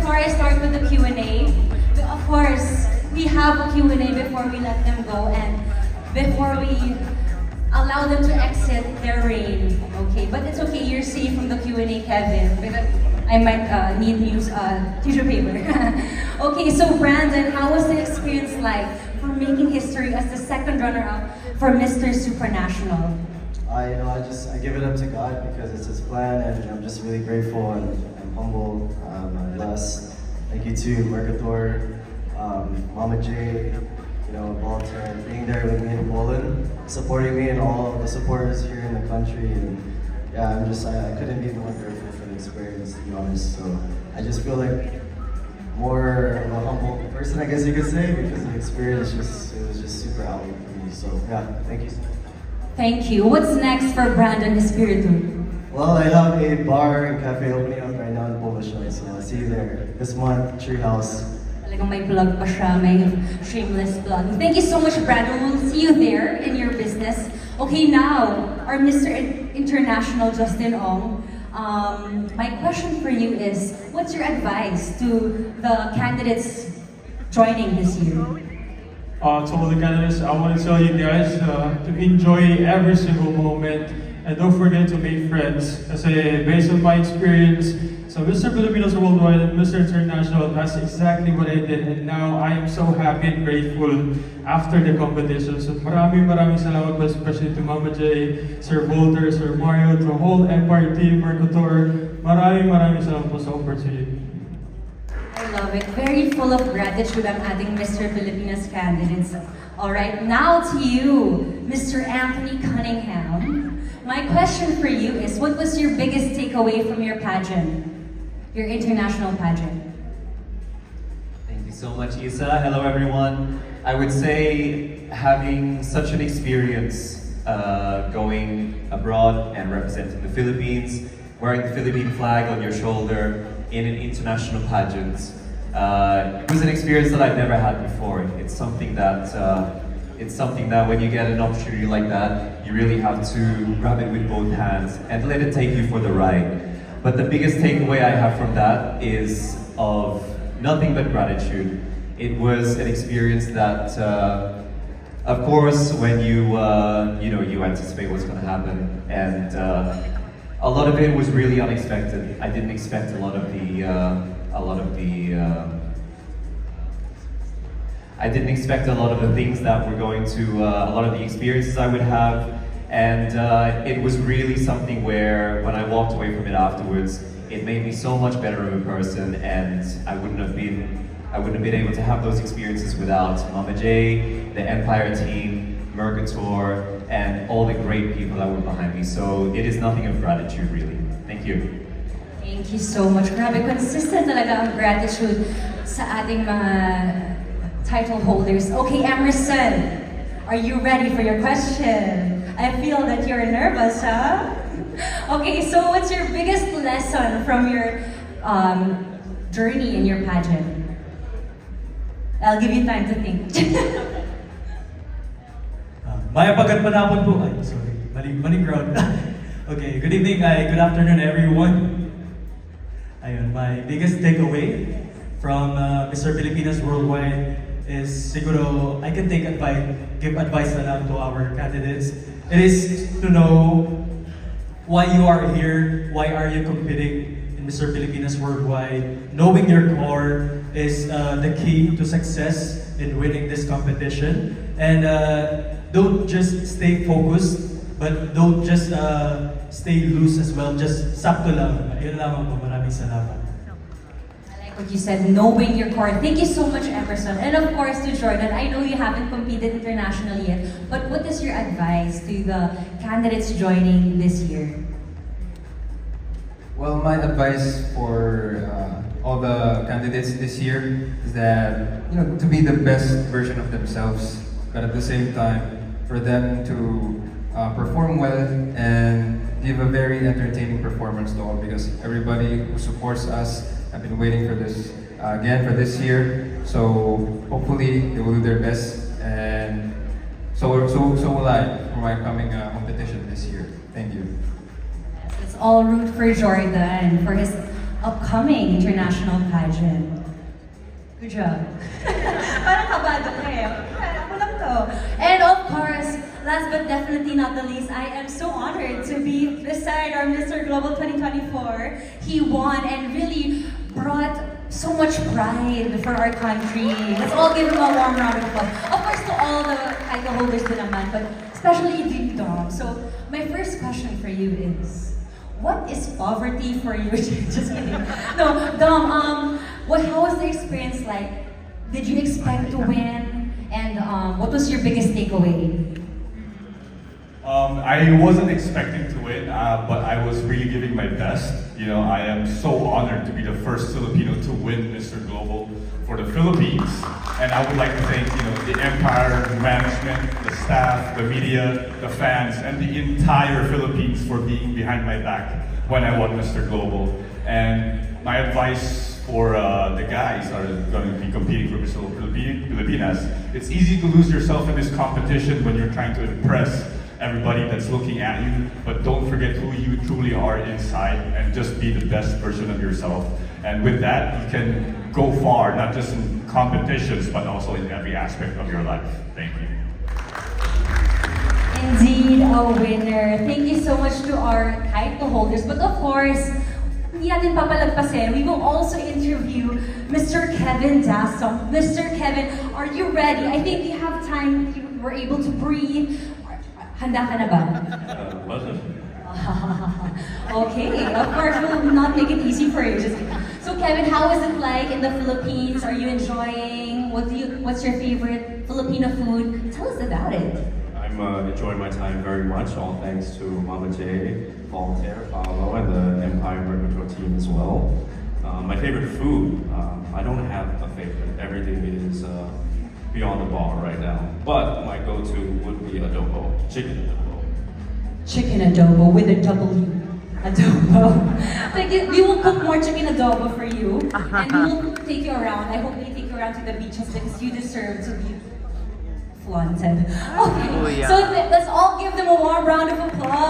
before I start with the Q&A, of course, we have a Q&A before we let them go and before we allow them to exit their reign. Okay, but it's okay, you're safe from the Q&A, Kevin. Because I might need to use tissue paper. Okay, so Brandon, how was the experience like for making history as the second runner-up for Mr. Supranational? I give it up to God because it's His plan, and I'm just really grateful and I'm humble. I'm blessed. Thank you to Mercator, Mama J, Walter, being there with me in Poland, supporting me, and all the supporters here in the country. And yeah, I couldn't be more grateful for the experience, to be honest. So I just feel like more of a humble person, I guess you could say, because the experience it was just super out for me. So yeah, thank you. Thank you. What's next for Brandon Espiritu? Well, I have a bar and cafe opening up right now in Poblacion, so I'll see you there this month, Treehouse. Talagang may plug pa siya, may shameless plug. Thank you so much, Brandon. We'll see you there in your business. Okay, now, our Mr. International Justin Ong. My question for you is, what's your advice to the candidates joining this year? To all the candidates, I want to tell you guys to enjoy every single moment and don't forget to make friends. Kasi based on my experience, so Mr. Filipinos Worldwide and Mr. International, that's exactly what I did, and now I am so happy and grateful after the competition. So maraming salamat po, especially to Mama J, Sir Volter, Sir Mario, to the whole Empire team, Mercator. Maraming salamat po sa opportunity. I love it. Very full of gratitude ang ating Mr. Filipinas candidates. All right, now to you, Mr. Anthony Cunningham. My question for you is, what was your biggest takeaway from your pageant, your international pageant? Thank you so much, Isa. Hello, everyone. I would say having such an experience going abroad and representing the Philippines, wearing the Philippine flag on your shoulder in an international pageant, it was an experience that I've never had before. It's something that when you get an opportunity like that, you really have to grab it with both hands and let it take you for the ride. But the biggest takeaway I have from that is of nothing but gratitude. It was an experience that, of course, when you anticipate what's going to happen, and a lot of it was really unexpected. I didn't expect a lot of the things that were going to, a lot of the experiences I would have, and it was really something where when I walked away from it afterwards, it made me so much better of a person, and I wouldn't have been able to have those experiences without Mama J, the Empire team, Mercator, and all the great people that were behind me. So it is nothing of gratitude, really. Thank you. Thank you so much. Grabe, consistent talaga ang gratitude sa ating mga title holders. Okay, Emerson, are you ready for your question? I feel that you're nervous, huh? Okay, so what's your biggest lesson from your journey in your pageant? I'll give you time to think. Maya pagkatpanapon po. Ay, sorry. Maling crowd. Okay, good evening, good afternoon, everyone. Ayun, my biggest takeaway from Mr. Filipinas Worldwide is siguro I can give advice na lang to our candidates. It is to know why you are here, why are you competing in Mr. Filipinas Worldwide. Knowing your core is the key to success in winning this competition. And don't just stay focused, but don't just stay loose as well. Just sakto lang. Ayun lamang po. Maraming salamat. I like what you said, knowing your core. Thank you so much, Emerson. And of course to Jordan. I know you haven't competed internationally yet, but what is your advice to the candidates joining this year? Well, my advice for all the candidates this year is that to be the best version of themselves, but at the same time for them to perform well and give a very entertaining performance to all, because everybody who supports us have been waiting for this again for this year. So hopefully they will do their best, and so will I for my coming competition this year. Thank you. Let's all root for Jordan for his upcoming international pageant. Good job. Parang kabado ka eh. Ako lang to. And of course, last but definitely not the least, I am so honored to be beside our Mr. Global 2024. He won and really brought so much pride for our country. Let's all give him a warm round of applause. Of course, to all the title holders din naman, but especially you, Dom. So, my first question for you is, what is poverty for you? Just kidding. No, Dom, how was the experience like? Did you expect to win? And what was your biggest takeaway? I wasn't expecting to win, but I was really giving my best. You know, I am so honored to be the first Filipino to win Mr. Global for the Philippines. And I would like to thank, the Empire management, the staff, the media, the fans, and the entire Philippines for being behind my back when I won Mr. Global. And my advice for the guys are going to be competing for Mr. Pilipinas. It's easy to lose yourself in this competition when you're trying to impress everybody that's looking at you, but don't forget who you truly are inside and just be the best version of yourself. And with that, you can go far, not just in competitions, but also in every aspect of your life. Thank you. Indeed, a winner. Thank you so much to our title holders. But of course, hindi natin papalagpasin. We will also interview Mr. Kevin Dastom. Mr. Kevin, are you ready? I think you have time. You were able to breathe. Handa ka na ba? Okay, of course, we'll not make it easy for you. So Kevin, how is it like in the Philippines? Are you enjoying? What's your favorite Filipino food? Tell us about it. I'm enjoying my time very much, all thanks to Mama J, Voltaire, Paolo, and the Empire Mercantile team as well. My favorite food, I don't have a favorite. Everything is beyond the bar right now. But my go-to would be adobo, chicken adobo. Chicken adobo with a W. Adobo. Like, we will cook more chicken adobo for you, and we will take you around. I hope they take you around to the beaches because you deserve to be flaunted. Okay, so let's all give them a warm round of applause.